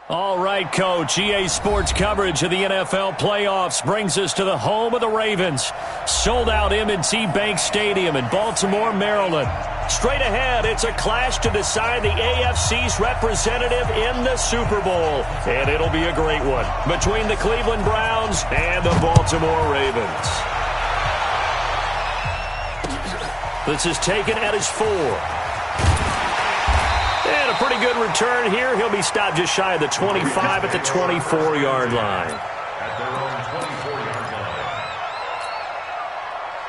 All right, Coach. EA Sports coverage of the NFL playoffs brings us to the home of the Ravens. Sold out M&T Bank Stadium in Baltimore, Maryland. Straight ahead, it's a clash to decide the AFC's representative in the Super Bowl. And it'll be a great one between the Cleveland Browns and the Baltimore Ravens. This is taken at his 4. And a pretty good return here. He'll be stopped just shy of the 25 at the 24-yard line. At their own 24-yard line.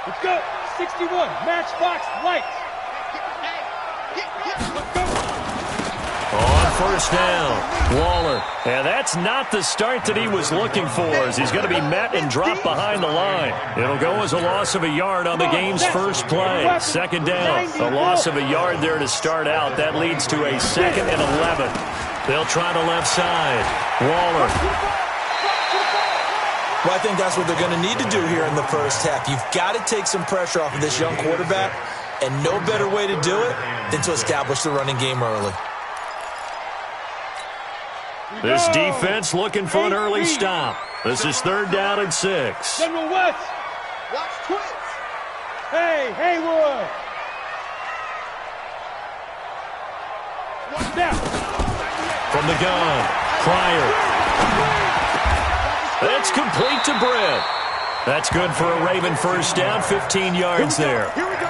Let's go. 61. Matchbox lights. Let's go. On first down, Waller. And that's not the start that he was looking for, as he's going to be met and dropped behind the line. It'll go as a loss of a yard on the game's first play. Second down, a loss of a yard there to start out. That leads to a 2nd and 11. They'll try the left side. Waller. Well, I think that's what they're going to need to do here in the first half. You've got to take some pressure off of this young quarterback, and no better way to do it than to establish the running game early. This defense looking for an early stop. This is 3rd down and 6. General West. Watch twins. Hey, Haywood. Watch down. From the gun, Pryor. That's complete to Britt. That's good for a Raven first down, 15 yards there. Here we go.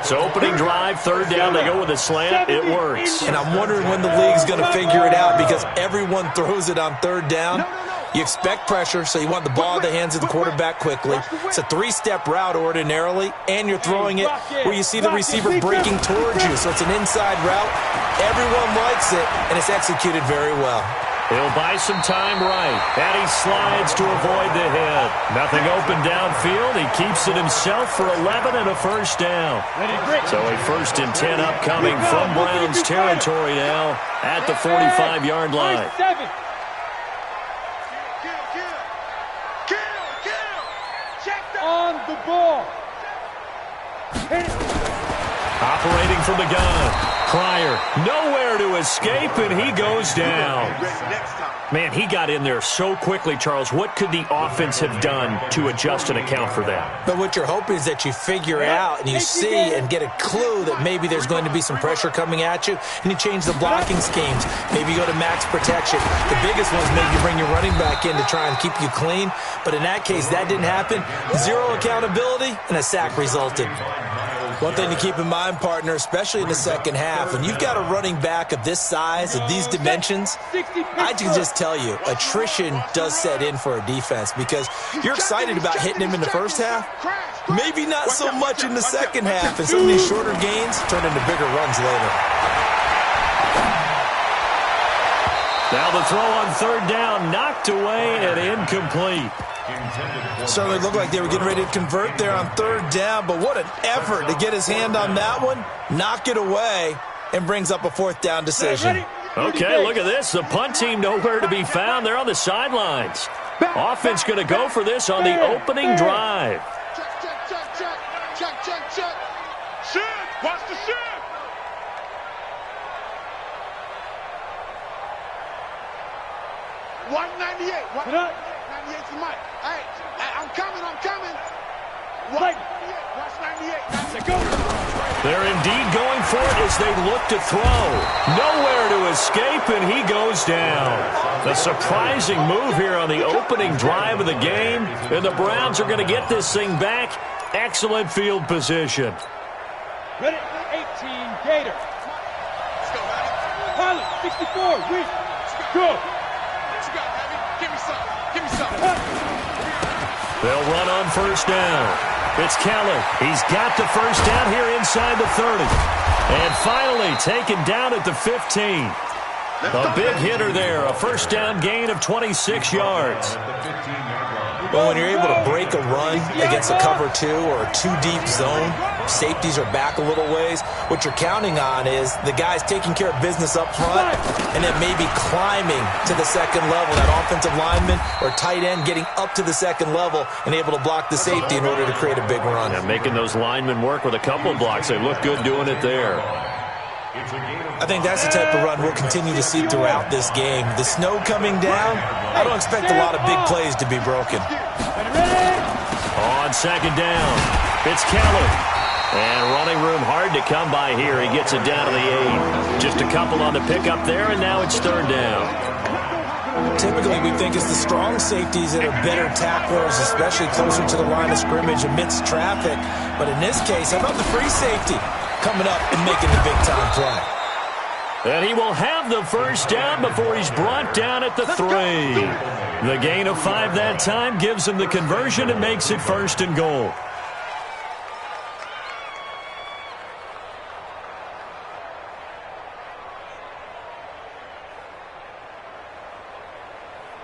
So opening drive, 3rd down, they go with a slant. It works. And I'm wondering when the league's going to figure it out, because everyone throws it on 3rd down. You expect pressure, so you want the ball in the hands of the quarterback quickly. It's a 3-step route ordinarily, and you're throwing it where you see the receiver breaking towards you. So it's an inside route. Everyone likes it, and it's executed very well. He'll buy some time right, and he slides to avoid the hit. Nothing open downfield. He keeps it himself for 11 and a first down. So a 1st and 10 upcoming from Browns territory now at the 45-yard line. On the ball. Operating from the gun. Pryor, nowhere to escape, and he goes down. Man, he got in there so quickly, Charles. What could the offense have done to adjust and account for that? But what you're hoping is that you figure it out and you see and get a clue that maybe there's going to be some pressure coming at you, and you change the blocking schemes. Maybe you go to max protection. The biggest one is maybe you bring your running back in to try and keep you clean. But in that case, that didn't happen. 0 accountability, and a sack resulted. One thing to keep in mind, partner, especially in the second half, when you've got a running back of this size, of these dimensions, I can just tell you, attrition does set in for a defense, because you're excited about hitting him in the first half, maybe not so much in the second half, and some of these shorter gains turn into bigger runs later. Now the throw on 3rd down, knocked away and incomplete. Certainly looked like they were getting ready to convert there on 3rd down, but what an effort to get his hand on that one, knock it away, and brings up a 4th down decision. Okay, look at this. The punt team nowhere to be found. They're on the sidelines. Offense going to go for this on the opening drive. Check. Shoot. Watch the shoot. Watch 98. Watch 98 to Mike. Hey, I'm coming. Watch 98. They're indeed going for it as they look to throw. Nowhere to escape, and he goes down. The surprising move here on the opening drive of the game, and the Browns are going to get this thing back. Excellent field position. Ready? 18, Gator. Pilot, 64, we go. Give me some. They'll run on first down. It's Keller. He's got the first down here inside the 30. And finally taken down at the 15. A big hitter there. A first down gain of 26 yards. Well, when you're able to break a run against a cover 2 or a 2-deep zone, safeties are back a little ways. What you're counting on is the guys taking care of business up front and then maybe climbing to the second level. That offensive lineman or tight end getting up to the second level and able to block the safety in order to create a big run. Yeah, making those linemen work with a couple of blocks. They look good doing it there. I think that's the type of run we'll continue to see throughout this game. The snow coming down, I don't expect a lot of big plays to be broken. On second down, it's Kelly. And running room hard to come by here. He gets it down to the 8. Just a couple on the pickup there, and now it's third down. Typically, we think it's the strong safeties that are better tacklers, especially closer to the line of scrimmage amidst traffic. But in this case, how about the free safety coming up and making the big-time play? And he will have the first down before he's brought down at the 3. The gain of 5 that time gives him the conversion and makes it first and goal.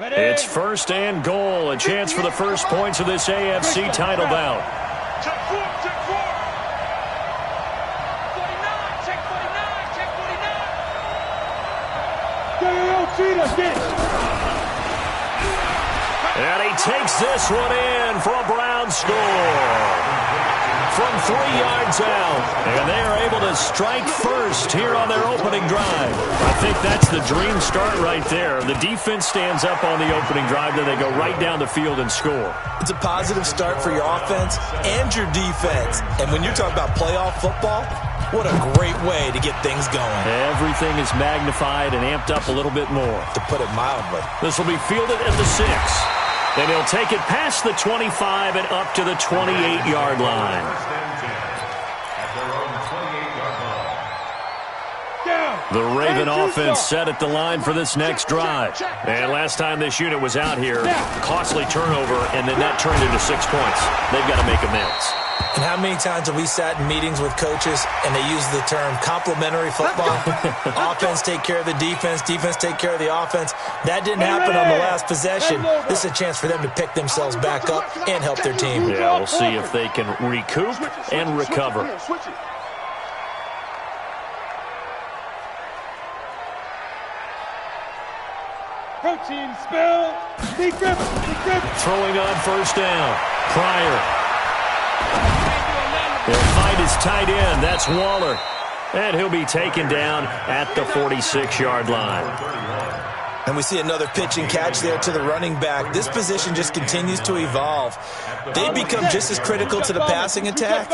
It's first and goal, a chance for the first points of this AFC title bout. Check 4, check 4. 49, check 49, check 49. And he takes this one in for a Brown score. From 3 yards out. And they are able to strike first here on their opening drive. I think that's the dream start right there. The defense stands up on the opening drive, then they go right down the field and score. It's a positive start for your offense and your defense. And when you're talking about playoff football, what a great way to get things going. Everything is magnified and amped up a little bit more. To put it mildly. This will be fielded at the 6. Then he'll take it past the 25 and up to the 28-yard line. The Raven offense set at the line for this next drive. And last time this unit was out here, costly turnover, and then that turned into 6 points. They've got to make amends. And how many times have we sat in meetings with coaches and they use the term complementary football? Offense take care of the defense, defense take care of the offense. That didn't happen on the last possession. This is a chance for them to pick themselves back up and help their team. Yeah, we'll see if they can recoup and recover. Protein spill. Decrypt. Throwing on first down. Pryor. He'll find his tight end. That's Waller. And he'll be taken down at the 46-yard line. And we see another pitch and catch there to the running back. This position just continues to evolve. They become just as critical to the passing attack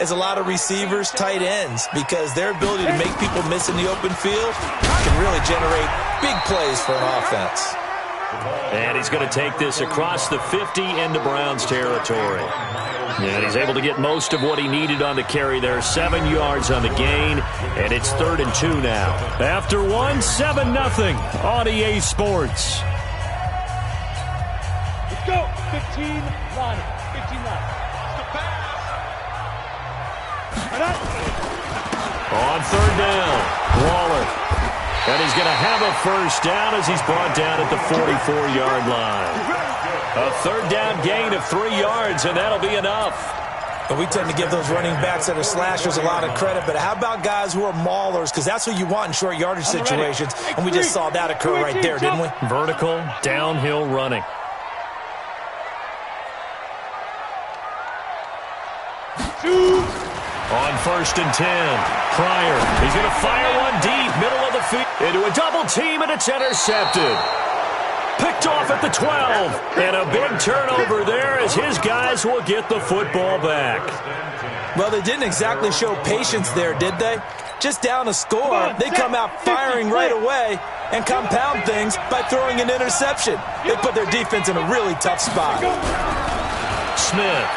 as a lot of receivers, tight ends, because their ability to make people miss in the open field can really generate big plays for an offense. And he's going to take this across the 50 into Browns territory. And he's able to get most of what he needed on the carry there. 7 yards on the gain, and it's 3rd and 2 now. After 1, 7-0 on EA Sports. Let's go. 15 line. 15 line. On 3rd down, Waller. And he's going to have a first down as he's brought down at the 44-yard line. A 3rd down gain of 3 yards, and that'll be enough. And we tend to give those running backs that are slashers a lot of credit, but how about guys who are maulers? Because that's what you want in short yardage situations, and we just saw that occur right there, didn't we? Vertical, downhill running. On 1st and 10, Pryor. He's going to fire one deep, middle of the field, into a double team, and it's intercepted. Picked off at the 12, and a big turnover there as his guys will get the football back. Well, they didn't exactly show patience there, did they? Just down a score, they come out firing right away and compound things by throwing an interception. They put their defense in a really tough spot. Smith.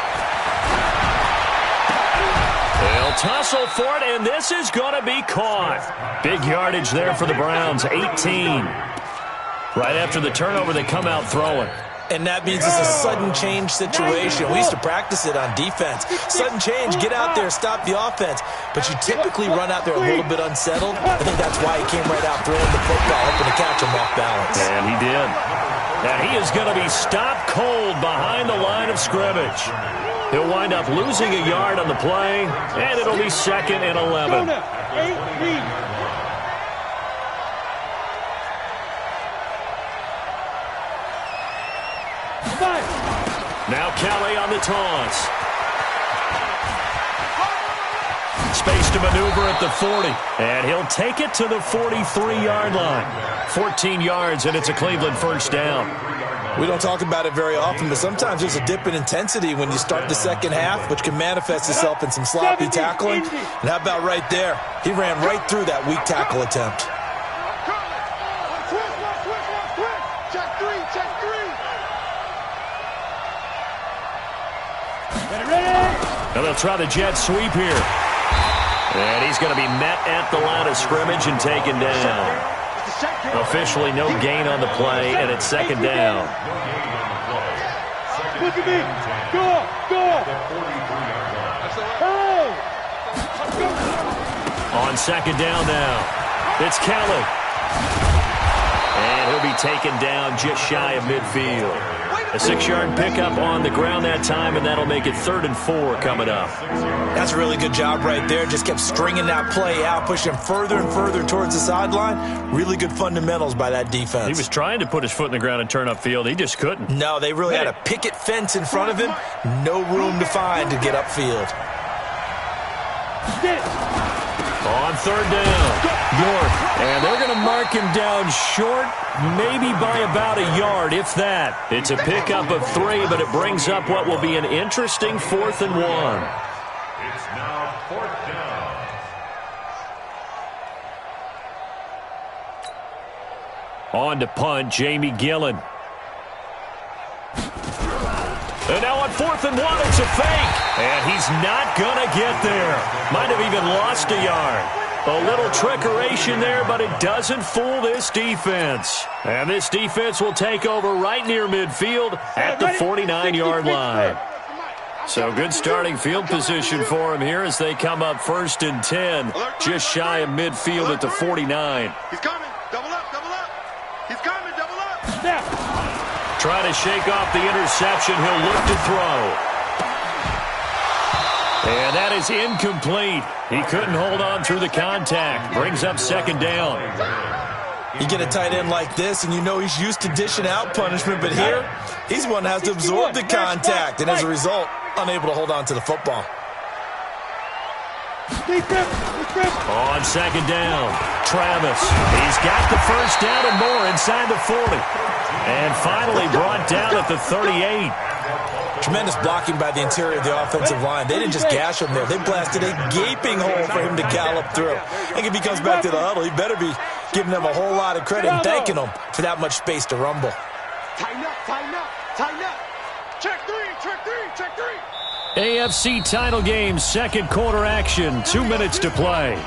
They'll tussle for it, and this is going to be caught. Big yardage there for the Browns, 18. Right after the turnover, they come out throwing. And that means it's a sudden change situation. We used to practice it on defense. Sudden change, get out there, stop the offense. But you typically run out there a little bit unsettled. I think that's why he came right out throwing the football, hoping to catch him off balance. And he did. And he is going to be stopped cold behind the line of scrimmage. He'll wind up losing a yard on the play, and it'll be 2nd and 11. Now Kelly on the toss. space to maneuver at the 40. And he'll take it to the 43-yard line. 14 yards, and it's a Cleveland first down. We don't talk about it very often, but sometimes there's a dip in intensity when you start the second half, which can manifest itself in some sloppy tackling. And how about right there? He ran right through that weak tackle attempt. And they'll try the jet sweep here. And he's going to be met at the line of scrimmage and taken down. Officially no gain on the play, and it's second down. Look at me. Go. On second down now, it's Kelly. And he'll be taken down just shy of midfield. A 6-yard pickup on the ground that time, and that'll make it 3rd and 4 coming up. That's a really good job right there. Just kept stringing that play out, pushing him further and further towards the sideline. Really good fundamentals by that defense. He was trying to put his foot in the ground and turn upfield. He just couldn't. No, they really had a picket fence in front of him. No room to find to get upfield. On 3rd down, York. And they're going to mark him down short, maybe by about a yard, if that. It's a pickup of 3, but it brings up what will be an interesting 4th and 1. It's now 4th down. On to punt, Jamie Gillen. And now on 4th and 1, it's a fake. And he's not going to get there. Might have even lost a yard. A little trickeration there, but it doesn't fool this defense. And this defense will take over right near midfield at the 49-yard line. So good starting field position for him here as they come up 1st and 10, just shy of midfield at the 49. He's coming. Double up. He's coming. Double up. Now. Trying to shake off the interception. He'll look to throw. And that is incomplete. He couldn't hold on through the contact. Brings up 2nd down. You get a tight end like this, and you know he's used to dishing out punishment, but here, he's one that has to absorb the contact, and as a result, unable to hold on to the football. On 2nd down, Travis. He's got the first down and more inside the 40. And finally brought down at the 38. Tremendous blocking by the interior of the offensive line. They didn't just gash him there. They blasted a gaping hole for him to gallop through. I think if he comes back to the huddle, he better be giving them a whole lot of credit and thanking them for that much space to rumble. Tighten up. Check three. AFC title game, 2nd quarter action, 2 minutes to play.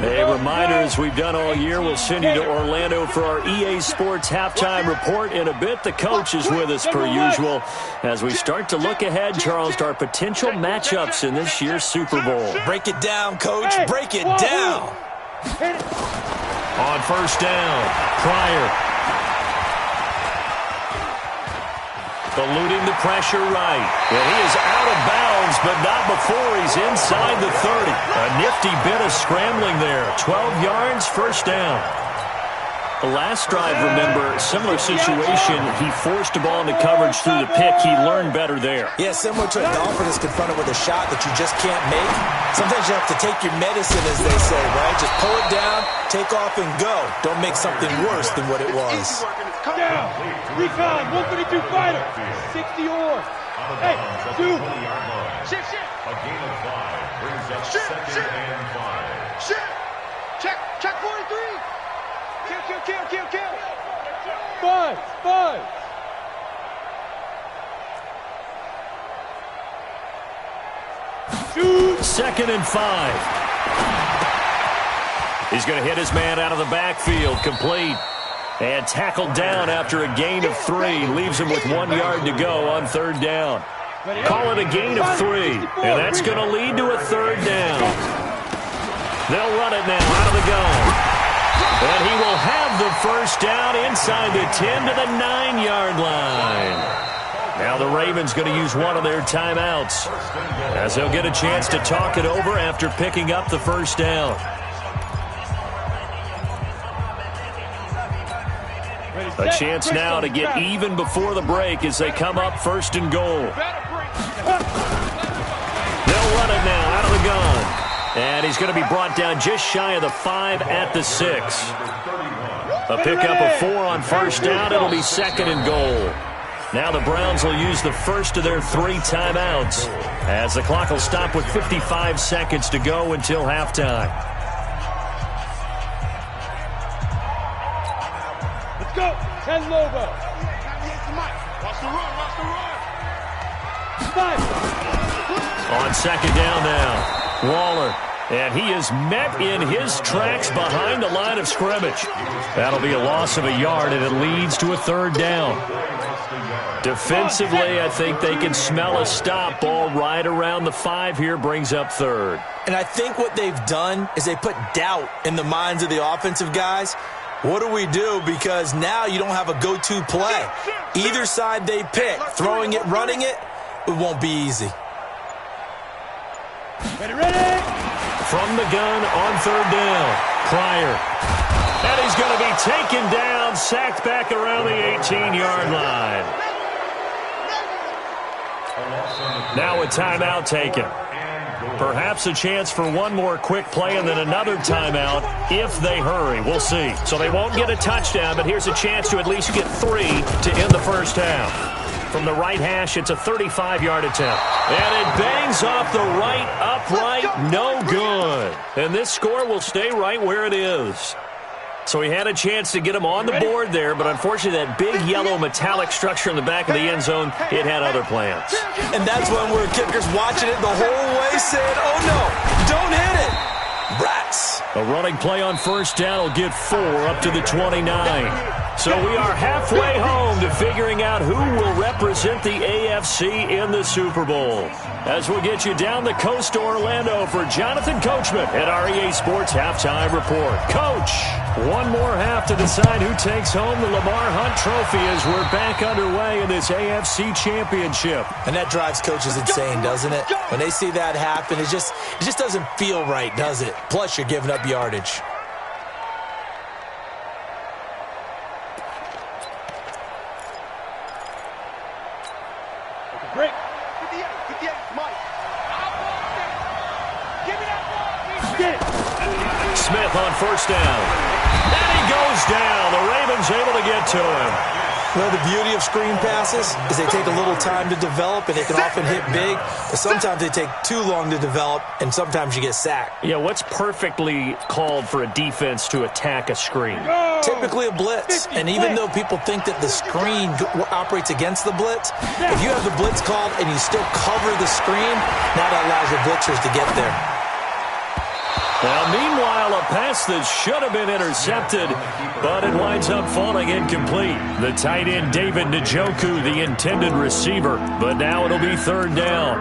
A reminder, as we've done all year, we'll send you to Orlando for our EA Sports halftime report in a bit. The coach is with us per usual as we start to look ahead, Charles, to our potential matchups in this year's Super Bowl. Break it down, coach. Break it down. On 1st down, Pryor. Eluding the pressure right. And he is out of bounds, but not before he's inside the 30. A nifty bit of scrambling there. 12 yards, 1st down. The last drive, remember, similar situation. He forced the ball into coverage through the pick. He learned better there. Yeah, similar to a golfer that's confronted with a shot that you just can't make. Sometimes you have to take your medicine, as they say, right? Just pull it down, take off, and go. Don't make something worse than what it was. Down. Recon. 132 fighter. 60 or. Hey, dude. Shift. A gain of 5 brings up Shift. 2nd and 5. Shift. Check 43. Kill. 5. 2nd and 5. He's going to hit his man out of the backfield, complete. And tackled down after a gain of 3. Leaves him with 1 yard to go on 3rd down. Call it a gain of 3. And that's going to lead to a 3rd down. They'll run it now out of the gun. And he will have the first down inside the 10 to the 9-yard line. Now the Ravens going to use one of their timeouts as they'll get a chance to talk it over after picking up the first down. A chance now to get even before the break as they come up 1st and goal. They'll And he's going to be brought down just shy of the 5 at the 6. A pickup of 4 on first down. It'll be second and goal. Now the Browns will use the first of their 3 timeouts as the clock will stop with 55 seconds to go until halftime. Let's go. 10 Lobo. Watch the run. Watch the run. 5. On second down now, Waller. And he is met in his tracks behind the line of scrimmage. That'll be a loss of a yard, and it leads to a third down. Defensively, I think they can smell a stop. Ball right around the 5 here brings up third. And I think what they've done is they put doubt in the minds of the offensive guys. What do we do? Because now you don't have a go-to play. Either side they pick, throwing it, running it, it won't be easy. Ready. From the gun on third down, Pryor. And he's going to be taken down, sacked back around the 18-yard line. Now a timeout taken. Perhaps a chance for one more quick play and then another timeout if they hurry. We'll see. So they won't get a touchdown, but here's a chance to at least get 3 to end the first half. From the right hash, it's a 35-yard attempt. And it bangs off the right upright. No good. And this score will stay right where it is. So he had a chance to get him on the board there, but unfortunately that big yellow metallic structure in the back of the end zone, it had other plans. And that's when we're kickers watching it the whole way saying, oh no, don't hit it. Rats. A running play on first down will get 4 up to the 29. So we are halfway home to figuring out who will represent the AFC in the Super Bowl. As we'll get you down the coast to Orlando for Jonathan Coachman at our EA Sports Halftime Report. Coach, one more half to decide who takes home the Lamar Hunt Trophy as we're back underway in this AFC Championship. And that drives coaches insane, doesn't it? When they see that happen, it just doesn't feel right, does it? Plus, you're giving up yardage. Break. 58, Mike. Give me that ball. Get it. Smith on first down. And he goes down. The Ravens able to get to him. Well, the beauty of screen passes is they take a little time to develop, and they can often hit big. But sometimes they take too long to develop, and sometimes you get sacked. Yeah, what's perfectly called for a defense to attack a screen? Typically a blitz. And even though people think that the screen operates against the blitz, if you have the blitz called and you still cover the screen, now that allows your blitzers to get there. Now, meanwhile, a pass that should have been intercepted, but it winds up falling incomplete. The tight end, David Njoku, the intended receiver, but now it'll be third down.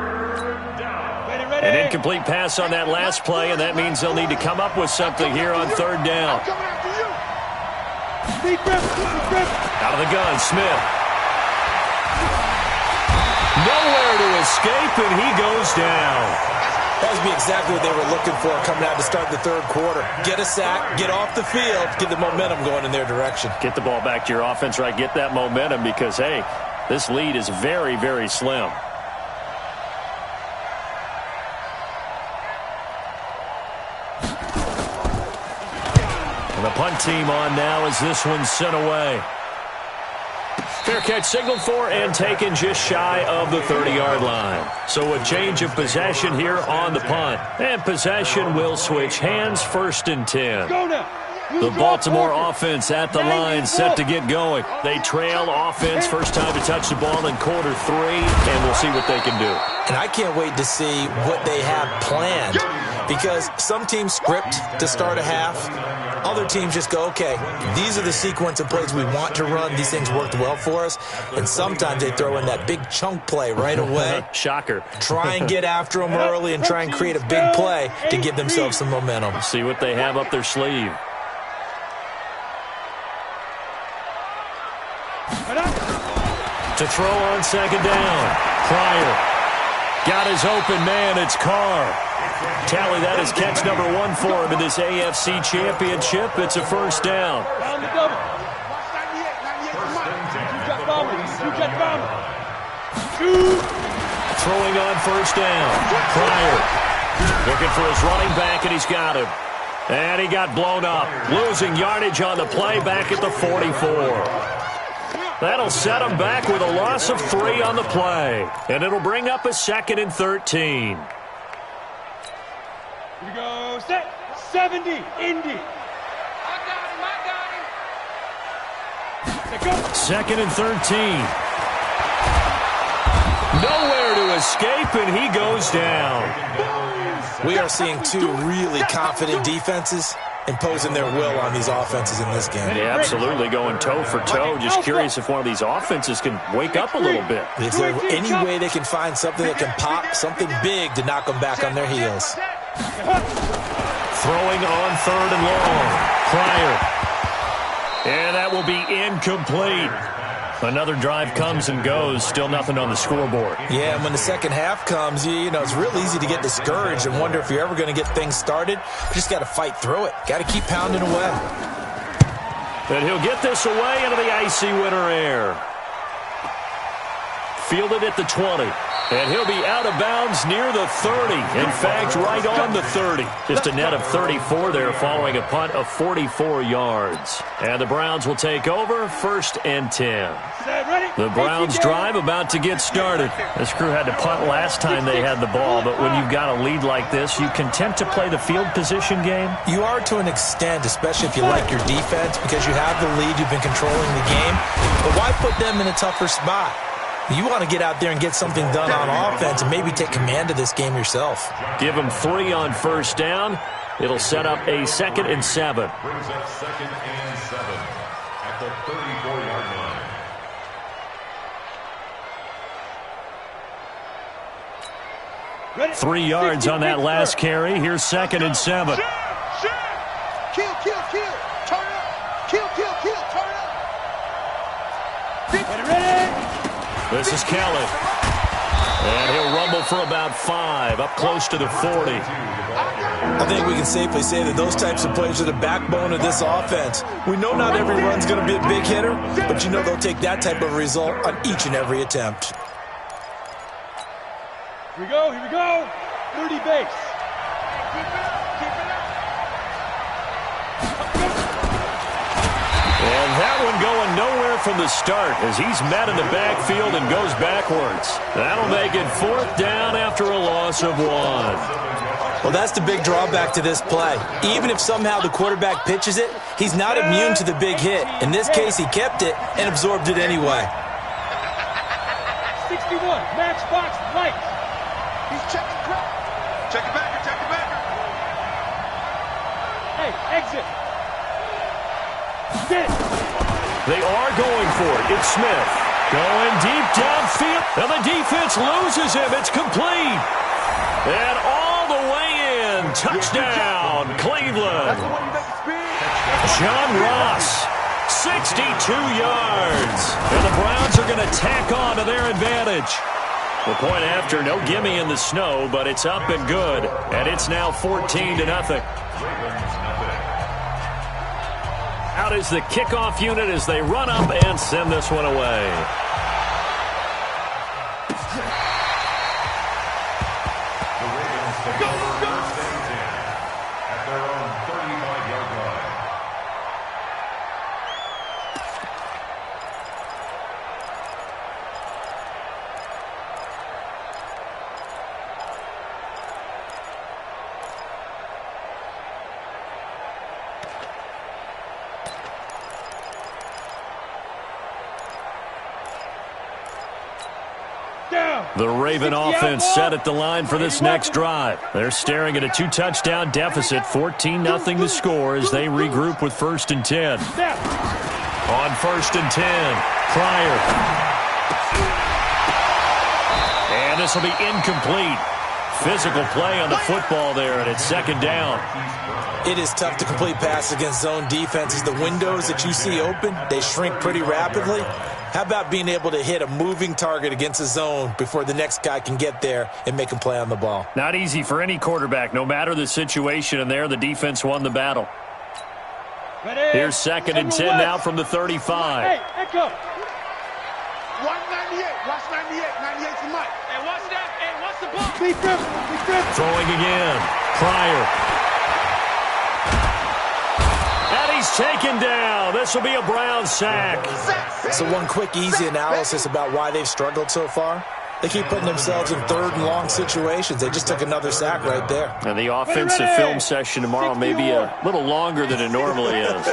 An incomplete pass on that last play, and that means they'll need to come up with something here on third down. Out of the gun, Smith. Nowhere to escape, and he goes down. That would be exactly what they were looking for coming out to start the third quarter. Get a sack, get off the field, get the momentum going in their direction. Get the ball back to your offense, right? Get that momentum because, hey, this lead is very, very slim. And the punt team on now as this one's sent away. Fair catch signaled for and taken just shy of the 30-yard line. So a change of possession here on the punt. And possession will switch hands, 1st and 10. Go now. The Baltimore offense at the line set to get going. They trail offense, first time to touch the ball in quarter 3, and we'll see what they can do. And I can't wait to see what they have planned because some teams script to start a half. Other teams just go, okay, these are the sequence of plays we want to run. These things worked well for us. And sometimes they throw in that big chunk play right away. Shocker. Try and get after them early and try and create a big play to give themselves some momentum. See what they have up their sleeve. To throw on second down. Pryor. Got his open man. It's Carr. Tally, that is catch number 1 for him in this AFC Championship. It's a first down. Down the double. 98, Throwing on first down. Pryor. Looking for his running back, and he's got him. And he got blown up. Losing yardage on the play back at the 44. That'll set him back with a loss of 3 on the play. And it'll bring up a 2nd and 13. Here we go. Set. 70. Indy. I got him. Let go. 2nd and 13. Nowhere to escape, and he goes down. We are seeing 2 really confident defenses imposing their will on these offenses in this game. Yeah, absolutely, going toe for toe. Just curious if one of these offenses can wake up a little bit. Is there any way they can find something that can pop, something big to knock them back on their heels? Throwing on 3rd and long. Pryor. And that will be incomplete. Another drive comes and goes. Still nothing on the scoreboard. Yeah, and when the second half comes, you know, it's real easy to get discouraged and wonder if you're ever going to get things started. You just got to fight through it. Got to keep pounding away. And he'll get this away into the icy winter air. Fielded at the 20. And he'll be out of bounds near the 30. In fact, right on the 30. Just a net of 34 there following a punt of 44 yards. And the Browns will take over 1st and 10. The Browns drive about to get started. This crew had to punt last time they had the ball, but when you've got a lead like this, you content to play the field position game? You are to an extent, especially if you like your defense, because you have the lead, you've been controlling the game. But why put them in a tougher spot? You want to get out there and get something done on offense and maybe take command of this game yourself. Give them 3 on 1st down. It'll set up a 2nd and 7. Brings up 2nd and 7 at the 34-yard line. 3 yards on that last carry. Here's 2nd and 7. Kill, kill, kill. Turn up. Kill, kill, kill. Turn up. Ready. This is Kelly. And he'll rumble for about 5, up close to the 40. I think we can safely say that those types of plays are the backbone of this offense. We know not every run's going to be a big hitter, but you know they'll take that type of result on each and every attempt. Here we go. 30 base. Keep it up. Keep it up. And that one going nowhere from the start as he's met in the backfield and goes backwards. That'll make it 4th down after a loss of 1. Well, that's the big drawback to this play. Even if somehow the quarterback pitches it, he's not immune to the big hit. In this case, he kept it and absorbed it anyway. 61, matchbox right. He's checking crap. Check it back. Check it back. Hey, exit. Get it. They are going for it. It's Smith. Going deep downfield. And the defense loses him. It's complete. And all the way in. Touchdown, Cleveland. John Ross, 62 yards. And the Browns are going to tack on to their advantage. The point after, no gimme in the snow, but it's up and good. And it's now 14-0. Out is the kickoff unit as they run up and send this one away. The Ravens take over 1st and 10 at their own 35-yard line. The Raven offense set at the line for this next drive. They're staring at a 2-touchdown deficit, 14-0 to score as they regroup with 1st and 10. On 1st and 10, Pryor. And this will be incomplete. Physical play on the football there, and it's 2nd down. It is tough to complete passes against zone defenses. The windows that you see open, they shrink pretty rapidly. How about being able to hit a moving target against a zone before the next guy can get there and make him play on the ball? Not easy for any quarterback, no matter the situation, and there the defense won the battle. Ready. Here's 2nd and 10 now from the 35. Hey, echo. 198. Watch 98. 98 to Mike. Hey, watch that. Hey, watch the ball. Throwing again. Pryor. And he's taken down. This will be a Brown sack. So one quick, easy analysis about why they've struggled so far. They keep putting themselves in 3rd and long situations. They just took another sack right there. And the offensive film session tomorrow may be a little longer than it normally is.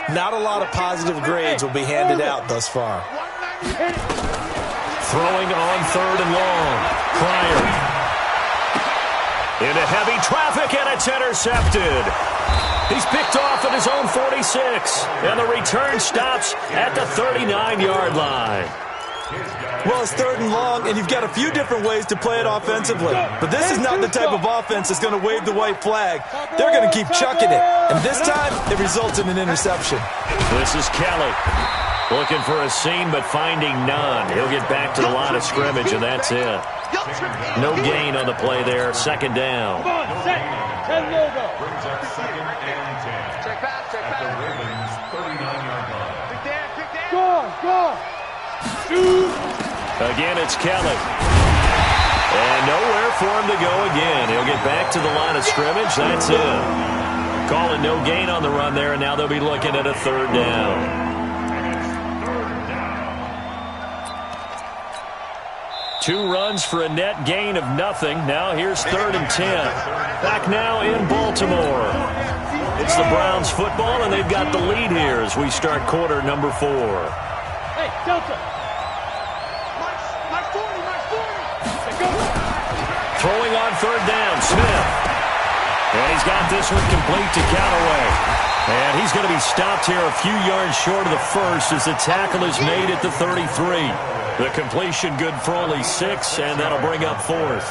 Not a lot of positive grades will be handed out thus far. Throwing on 3rd and long. Pryor. Into heavy traffic, and it's intercepted. He's picked off at his own 46. And the return stops at the 39-yard line. Well, it's 3rd and long, and you've got a few different ways to play it offensively. But this is not the type of offense that's going to wave the white flag. They're going to keep chucking it. And this time, it results in an interception. This is Kelly. Looking for a seam, but finding none. He'll get back to the line of scrimmage, and that's it. No gain on the play there. 2nd down. Come on, set. 10 logo. Brings up 2nd and 10. Check back, check At the back. Ravens' 39-yard line. Pick down, pick down. Go. Shoot. Again, it's Kelly. And nowhere for him to go again. He'll get back to the line of scrimmage. That's it. Calling no gain on the run there, and now they'll be looking at a 3rd down. 2 runs for a net gain of nothing. Now here's 3rd and 10. Back now in Baltimore. It's the Browns football, and they've got the lead here as we start quarter number 4. Hey, Delta. My 40. Throwing on 3rd down, Smith. And he's got this one complete to Callaway. And he's going to be stopped here a few yards short of the first as the tackle is made at the 33. The completion good for only 6, and that'll bring up 4th.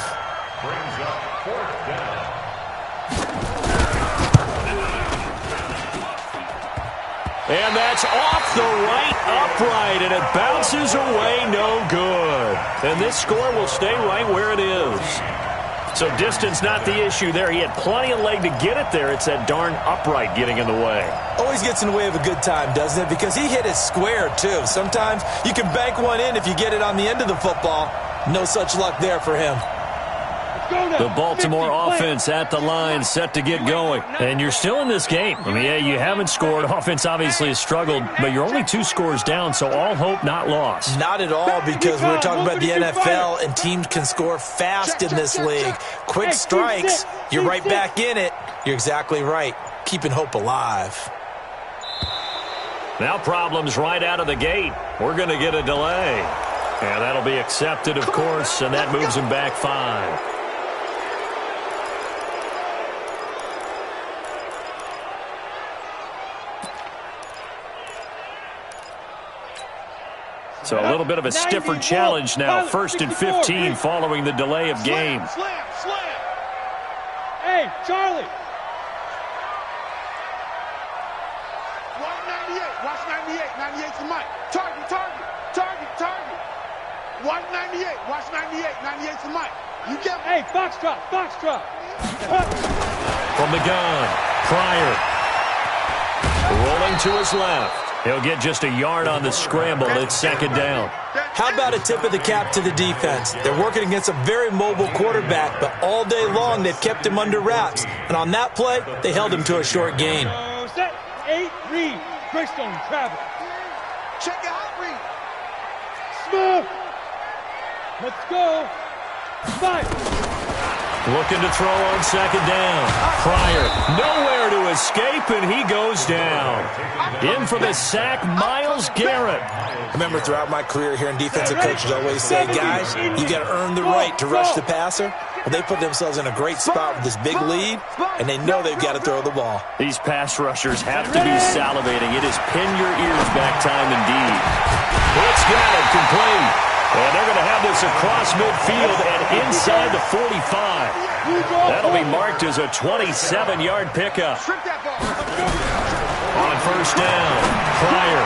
Brings up 4th down. And that's off the right upright, and it bounces away no good. And this score will stay right where it is. So distance not the issue there. He had plenty of leg to get it there. It's that darn upright getting in the way. Always gets in the way of a good time, doesn't it? Because he hit it square, too. Sometimes you can bank one in if you get it on the end of the football. No such luck there for him. The Baltimore offense at the line, set to get going. And you're still in this game. I mean, yeah, you haven't scored. Offense obviously has struggled, but you're only 2 scores down, so all hope not lost. Not at all, because we're talking about the NFL, and teams can score fast in this league. Quick strikes, you're right back in it. You're exactly right. Keeping hope alive. Now problems right out of the gate. We're going to get a delay. And that'll be accepted, of course, and that moves him back 5. So a little bit of a stiffer challenge now. 1st and 15 following the delay of game. Slam. Hey, Charlie. 198. Watch 98. 98's the mic. Target. 198. Watch 98. 98's the mic. You get me. Hey, Foxtrot. From the gun, Pryor. Rolling to his left. He'll get just a yard on the scramble. It's 2nd down. How about a tip of the cap to the defense? They're working against a very mobile quarterback, but all day long they've kept him under wraps. And on that play, they held him to a short gain. Set. 8, read. Greystone, travel. Check it out, read. Smith. Let's go. 5. Looking to throw on 2nd down. Pryor, nowhere to escape, and he goes down. In for the sack, Myles Garrett. I remember throughout my career hearing defensive coaches always say, guys, you got to earn the right to rush the passer. Well, they put themselves in a great spot with this big lead, and they know they've got to throw the ball. These pass rushers have to be salivating. It is pin your ears back time indeed. It's got it, complete. And they're going to have this across midfield and inside the 45. That'll be marked as a 27-yard pickup. On 1st down, Pryor.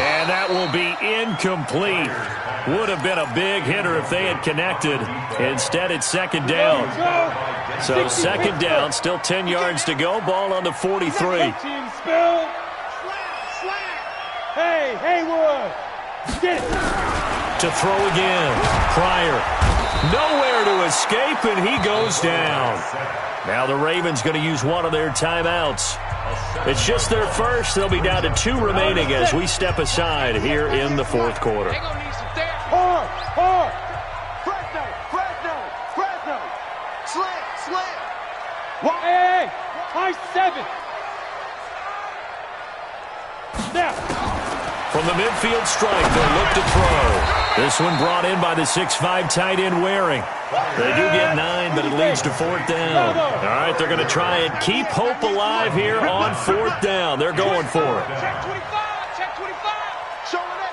And that will be incomplete. Would have been a big hitter if they had connected. Instead, it's 2nd down. So 2nd down, still 10 yards to go. Ball on the 43. Hey, Haywood. Get it. To throw again. Pryor. Nowhere escape, and he goes down. Now the Ravens going to use one of their timeouts. It's just their first. They'll be down to 2 remaining as we step aside here in the fourth quarter. Hard, hard. Fresno. Slam. Hey, high 7. Now. From the midfield strike, they'll look to throw. This one brought in by the 6'5" tight end Waring. They do get 9, but it leads to 4th down. All right, they're going to try and keep hope alive here on 4th down. They're going for it. Check 25. Showing it.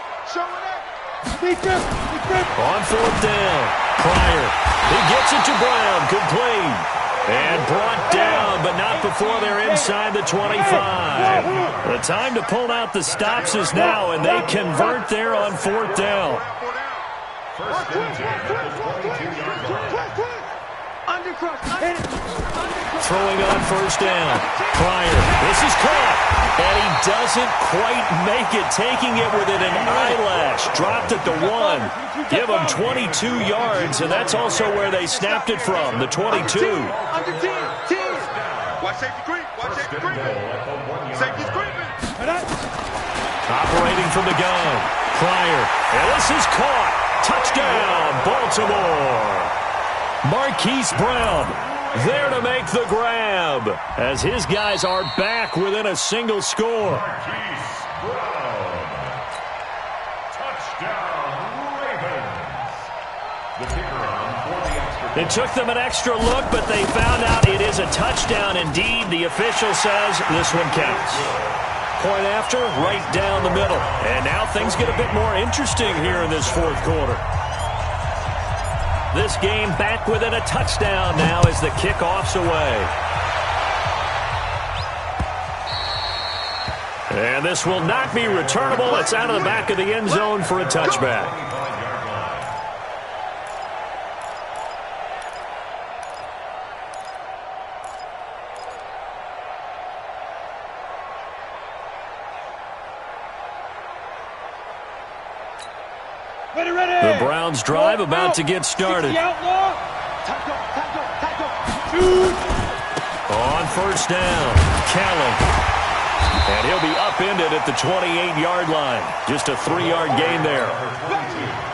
On 4th down, Pryor. He gets it to Brown, complete. And brought down, but not before they're inside the 25. The time to pull out the stops is now, and they convert there on 4th down. First and 10 at the 22-yard line. Throwing on 1st down. Pryor, this is caught. And he doesn't quite make it, taking it within an eyelash. Dropped at the 1. Give him 22 yards, and that's also where they snapped it from, the 22. Under 10. Watch safety creep. Safety's creeping. Operating from the gun. Pryor, and this is caught. Touchdown, Baltimore. Marquise Brown there to make the grab as his guys are back within a single score. Marquise Brown. Touchdown, Ravens. The kicker on for the extra. It took them an extra look, but they found out it is a touchdown indeed. The official says this one counts. Point after, right down the middle. And now things get a bit more interesting here in this fourth quarter. This game back within a touchdown now as the kickoff's away. And this will not be returnable. It's out of the back of the end zone for a touchback. The Browns drive about to get started. On 1st down, Callan. And he'll be upended at the 28-yard line. Just a 3-yard gain there.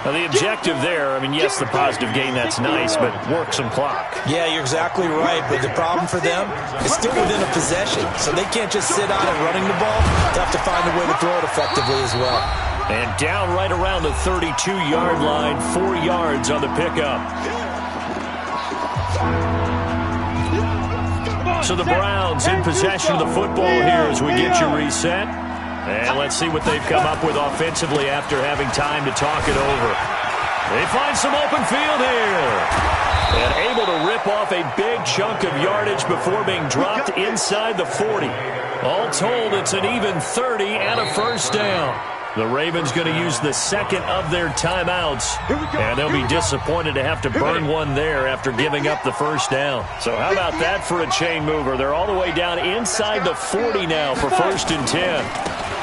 Now the objective there, I mean, yes, the positive gain, that's nice, but work some clock. Yeah, you're exactly right, but the problem for them is still within a possession, so they can't just sit on it running the ball. They have to find a way to throw it effectively as well. And down right around the 32-yard line, 4 yards on the pickup. So the Browns in possession of the football here as we get you reset. And let's see what they've come up with offensively after having time to talk it over. They find some open field here. And able to rip off a big chunk of yardage before being dropped inside the 40. All told, it's an even 30 and a 1st down. The Ravens going to use the second of their timeouts, and they'll be disappointed to have to burn one there after giving up the 1st down. So how about that for a chain mover? They're all the way down inside the 40 now for 1st and 10.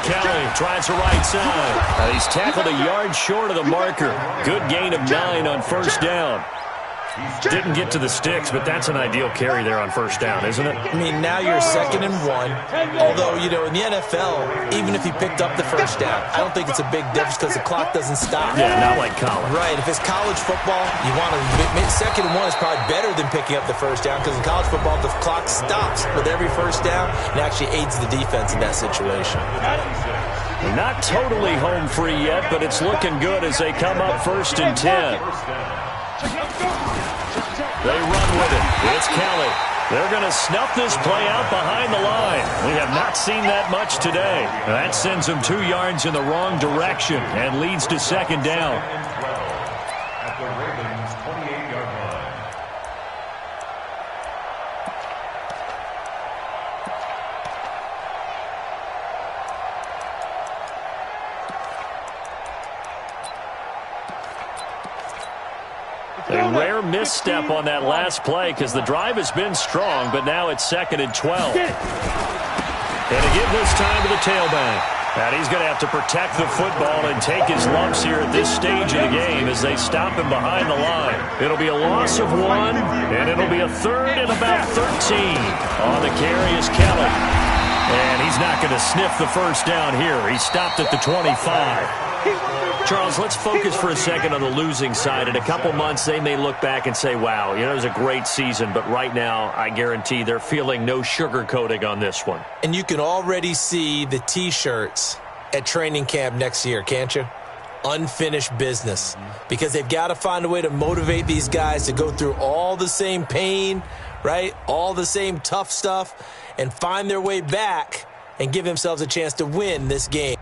Kelly tries the right side. He's tackled a yard short of the marker. Good gain of 9 on 1st down. Didn't get to the sticks, but that's an ideal carry there on 1st down, isn't it? I mean, now you're 2nd and 1. Although, you know, in the NFL, even if he picked up the 1st down, I don't think it's a big difference because the clock doesn't stop. Yeah, not like college. Right. If it's college football, you want to 2nd and 1 is probably better than picking up the 1st down because in college football, the clock stops with every 1st down and actually aids the defense in that situation. Not totally home free yet, but it's looking good as they come up 1st and 10. They run with it. It's Kelly. They're going to snuff this play out behind the line. We have not seen that much today. That sends them 2 yards in the wrong direction and leads to 2nd down. At the Ravens' 28-yard line. A rare misstep on that last play because the drive has been strong, but now it's 2nd and 12. And to give this time to the tailback. And he's going to have to protect the football and take his lumps here at this stage of the game as they stop him behind the line. It'll be a loss of 1, and it'll be a third and about 13. On the carry is Kelly. And he's not going to sniff the first down here. He stopped at the 25. Charles, let's focus for a second on the losing side. In a couple months, they may look back and say, wow, it was a great season. But right now, I guarantee they're feeling no sugarcoating on this one. And you can already see the T-shirts at training camp next year, can't you? Unfinished business. Because they've got to find a way to motivate these guys to go through all the same pain, right? All the same tough stuff, and find their way back and give themselves a chance to win this game.